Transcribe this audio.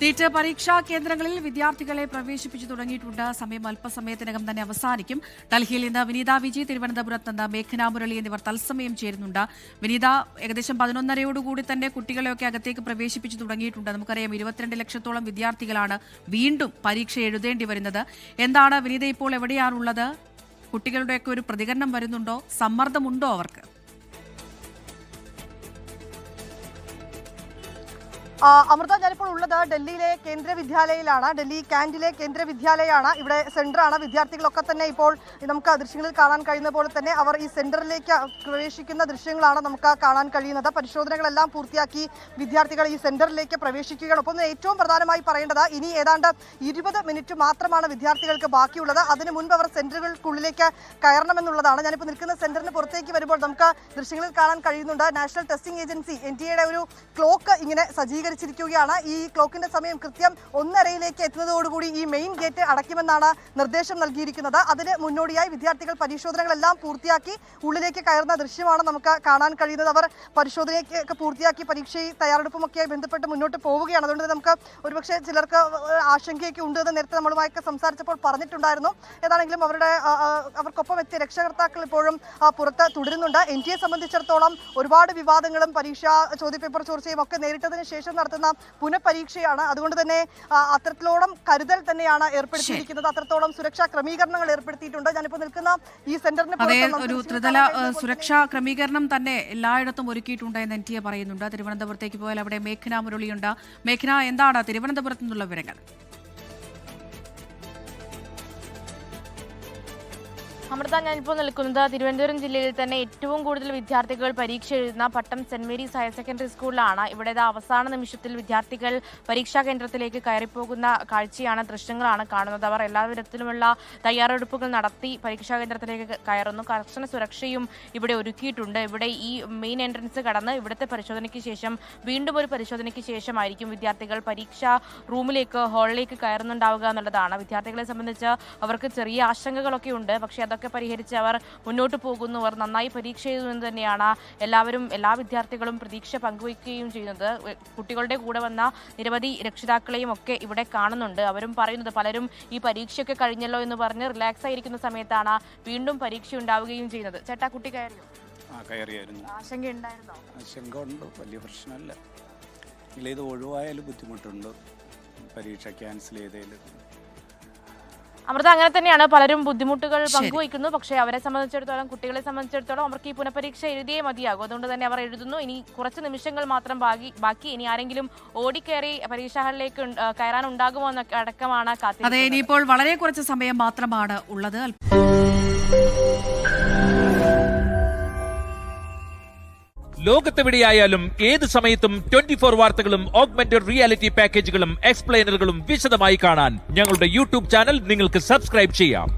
NEET പരീക്ഷാ കേന്ദ്രങ്ങളിൽ വിദ്യാർത്ഥികളെ പ്രവേശിപ്പിച്ചു തുടങ്ങിയിട്ടുണ്ട്. സമയം അല്പസമയത്തിനകം തന്നെ അവസാനിക്കും. ഡൽഹിയിൽ നിന്ന് വിനീത വിജി, തിരുവനന്തപുരത്ത് നിന്ന് മേഘന മുരളി എന്നിവർ തത്സമയം ചേരുന്നുണ്ട്. വിനീത, ഏകദേശം 11:30 തന്നെ കുട്ടികളെയൊക്കെ അകത്തേക്ക് പ്രവേശിപ്പിച്ചു തുടങ്ങിയിട്ടുണ്ട്. നമുക്കറിയാം 22 ലക്ഷത്തോളം വിദ്യാർത്ഥികളാണ് വീണ്ടും പരീക്ഷ എഴുതേണ്ടി വരുന്നത്. എന്താണ് വിനീത ഇപ്പോൾ എവിടെയാണുള്ളത്? കുട്ടികളുടെയൊക്കെ ഒരു പ്രതികരണം വരുന്നുണ്ടോ? സമ്മർദ്ദമുണ്ടോ അവർക്ക്? അമൃത, ഞാനിപ്പോൾ ഉള്ളത് ഡൽഹിയിലെ കേന്ദ്ര വിദ്യാലയയിലാണ്. ഡൽഹി ക്യാൻഡിലെ കേന്ദ്ര വിദ്യാലയമാണ്. ഇവിടെ സെന്ററാണ്. വിദ്യാർത്ഥികളൊക്കെ തന്നെ ഇപ്പോൾ നമുക്ക് ദൃശ്യങ്ങളിൽ കാണാൻ കഴിയുന്ന പോലെ തന്നെ അവർ ഈ സെന്ററിലേക്ക് പ്രവേശിക്കുന്ന ദൃശ്യങ്ങളാണ് നമുക്ക് കാണാൻ കഴിയുന്നത്. പരിശോധനകളെല്ലാം പൂർത്തിയാക്കി വിദ്യാർത്ഥികൾ ഈ സെന്ററിലേക്ക് പ്രവേശിക്കുകയാണ്. ഒപ്പം ഏറ്റവും പ്രധാനമായി പറയേണ്ടത്, ഇനി ഏതാണ്ട് 20 മിനിറ്റ് മാത്രമാണ് വിദ്യാർത്ഥികൾക്ക് ബാക്കിയുള്ളത്. അതിന് മുൻപ് അവർ സെന്ററുകൾക്കുള്ളിലേക്ക് കയറണമെന്നുള്ളതാണ്. ഞാനിപ്പോൾ നിൽക്കുന്ന സെന്ററിന് പുറത്തേക്ക് വരുമ്പോൾ നമുക്ക് ദൃശ്യങ്ങളിൽ കാണാൻ കഴിയുന്നുണ്ട്. നാഷണൽ ടെസ്റ്റിംഗ് ഏജൻസി NTA ഒരു ക്ലോക്ക് ഇങ്ങനെ സജ്ജീകരിച്ചിരിക്കുകയാണ്. ഈ ക്ലോക്കിന്റെ സമയം കൃത്യം 1:30 എത്തുന്നതോടുകൂടി ഈ മെയിൻ ഗേറ്റ് അടയ്ക്കുമെന്നാണ് നിർദ്ദേശം നൽകിയിരിക്കുന്നത്. അതിന് മുന്നോടിയായി വിദ്യാർത്ഥികൾ പരിശോധനകളെല്ലാം പൂർത്തിയാക്കി ഉള്ളിലേക്ക് കയറുന്ന ദൃശ്യമാണ് നമുക്ക് കാണാൻ കഴിയുന്നത്. അവർ പരിശോധനയൊക്കെ പൂർത്തിയാക്കി പരീക്ഷയും തയ്യാറെടുപ്പുമൊക്കെയായി ബന്ധപ്പെട്ട് മുന്നോട്ട് പോവുകയാണ്. അതുകൊണ്ട് നമുക്ക് ഒരുപക്ഷെ ചിലർക്ക് ആശങ്കയൊക്കെ ഉണ്ട് എന്ന് നേരത്തെ നമ്മളുമായൊക്കെ സംസാരിച്ചപ്പോൾ പറഞ്ഞിട്ടുണ്ടായിരുന്നു. ഏതാണെങ്കിലും അവർക്കൊപ്പം എത്തിയ രക്ഷകർത്താക്കൾ ഇപ്പോഴും പുറത്ത് തുടരുന്നുണ്ട്. NTA സംബന്ധിച്ചിടത്തോളം ഒരുപാട് വിവാദങ്ങളും പരീക്ഷാ ചോദ്യപേപ്പർ ചോർച്ചയും ഒക്കെ നേരിട്ടതിന് ശേഷം നടത്തുന്ന പുനഃപരീക്ഷയാണ്. അതുകൊണ്ട് തന്നെ അത്തരത്തിലോളം കരുതൽ തന്നെയാണ് ഏർപ്പെടുത്തിയിരിക്കുന്നത്. അത്രത്തോളം സുരക്ഷാ ക്രമീകരണങ്ങൾ ഏർപ്പെടുത്തിയിട്ടുണ്ട്. ഞാനിപ്പോൾ നിൽക്കുന്ന ഈ സെന്ററിന് ഒരു ത്രിതല സുരക്ഷാ ക്രമീകരണം തന്നെ എല്ലായിടത്തും ഒരുക്കിയിട്ടുണ്ട് എന്ന് NTA പറയുന്നുണ്ട്. തിരുവനന്തപുരത്തേക്ക് പോയാൽ അവിടെ മേഘന മുരളിയുണ്ട്. മേഘന, എന്താണ് തിരുവനന്തപുരത്ത് നിന്നുള്ള വിവരങ്ങൾ? അമൃത, ഞാനിപ്പോൾ നിൽക്കുന്നത് തിരുവനന്തപുരം ജില്ലയിൽ തന്നെ ഏറ്റവും കൂടുതൽ വിദ്യാർത്ഥികൾ പരീക്ഷ എഴുതുന്ന പട്ടം സെന്റ് മേരീസ് ഹയർ സെക്കൻഡറി സ്കൂളിലാണ്. ഇവിടെ അവസാന നിമിഷത്തിൽ വിദ്യാർത്ഥികൾ പരീക്ഷാ കേന്ദ്രത്തിലേക്ക് കയറിപ്പോകുന്ന കാഴ്ചയാണ്, ദൃശ്യങ്ങളാണ് കാണുന്നത്. അവർ എല്ലാ വിധത്തിലുമുള്ള തയ്യാറെടുപ്പുകൾ നടത്തി പരീക്ഷാ കേന്ദ്രത്തിലേക്ക് കയറുന്നു. കർശന സുരക്ഷയും ഇവിടെ ഒരുക്കിയിട്ടുണ്ട്. ഇവിടെ ഈ മെയിൻ എൻട്രൻസ് കടന്ന് ഇവിടുത്തെ പരിശോധനയ്ക്ക് ശേഷം വീണ്ടും ഒരു പരിശോധനയ്ക്ക് ശേഷമായിരിക്കും വിദ്യാർത്ഥികൾ പരീക്ഷാ റൂമിലേക്ക്, ഹാളിലേക്ക് കയറുന്നുണ്ടാവുക എന്നുള്ളതാണ്. വിദ്യാർത്ഥികളെ സംബന്ധിച്ച് അവർക്ക് ചെറിയ ആശങ്കകളൊക്കെ ഉണ്ട്. പക്ഷേ അതൊക്കെ പരിഹരിച്ച് അവർ മുന്നോട്ട് പോകുന്നു. അവർ നന്നായി പരീക്ഷ എഴുതുമെന്ന് തന്നെയാണ് എല്ലാ വിദ്യാർത്ഥികളും പ്രതീക്ഷ പങ്കുവയ്ക്കുകയും ചെയ്യുന്നത്. കുട്ടികളുടെ കൂടെ വന്ന നിരവധി രക്ഷിതാക്കളെയും ഒക്കെ ഇവിടെ കാണുന്നുണ്ട്. അവരും പറയുന്നത്, പലരും ഈ പരീക്ഷയൊക്കെ കഴിഞ്ഞല്ലോ എന്ന് പറഞ്ഞ് റിലാക്സ് ആയിരിക്കുന്ന സമയത്താണ് വീണ്ടും പരീക്ഷ ഉണ്ടാവുകയും ചെയ്യുന്നത്. ചേട്ടാ, കുട്ടി കയറിയോ? കയറിയായിരുന്നു. ആശങ്ക ഉണ്ടായിരുന്നോ? ആശങ്ക ഉണ്ട്, വലിയ പ്രശ്നമല്ല. ഇത് ഒഴിവായാലും ബുദ്ധിമുട്ടുണ്ട്, പരീക്ഷ ക്യാൻസൽ ചെയ്തതിൽ. അമൃത, അങ്ങനെ തന്നെയാണ് പലരും ബുദ്ധിമുട്ടുകൾ പങ്കുവയ്ക്കുന്നു. പക്ഷേ അവരെ സംബന്ധിച്ചിടത്തോളം, കുട്ടികളെ സംബന്ധിച്ചിടത്തോളം അവർക്ക് ഈ പുനഃപരീക്ഷ എഴുതിയേ മതിയാകും. അതുകൊണ്ട് തന്നെ അവർ എഴുതുന്നു. ഇനി കുറച്ച് നിമിഷങ്ങൾ മാത്രം ബാക്കി. ഇനി ആരെങ്കിലും ഓടിക്കയറി പരീക്ഷാ ഹാളിലേക്ക് കയറാനുണ്ടാകുമോ എന്നൊക്കെ അടക്കമാണ് കാത്തിരിക്കുന്നത്. അതെ, ഇനിയിപ്പോൾ വളരെ കുറച്ച് സമയം മാത്രമാണ് ഉള്ളത്. ലോകത്തെവിടെയായാലും ഏത് സമയത്തും 24 വാർത്തകളും ഓഗ്മെന്റഡ് റിയാലിറ്റി പാക്കേജുകളും എക്സ്പ്ലെയിനറുകളും വിശദമായി കാണാൻ ഞങ്ങളുടെ YouTube ചാനൽ നിങ്ങൾക്ക് സബ്സ്ക്രൈബ് ചെയ്യാം.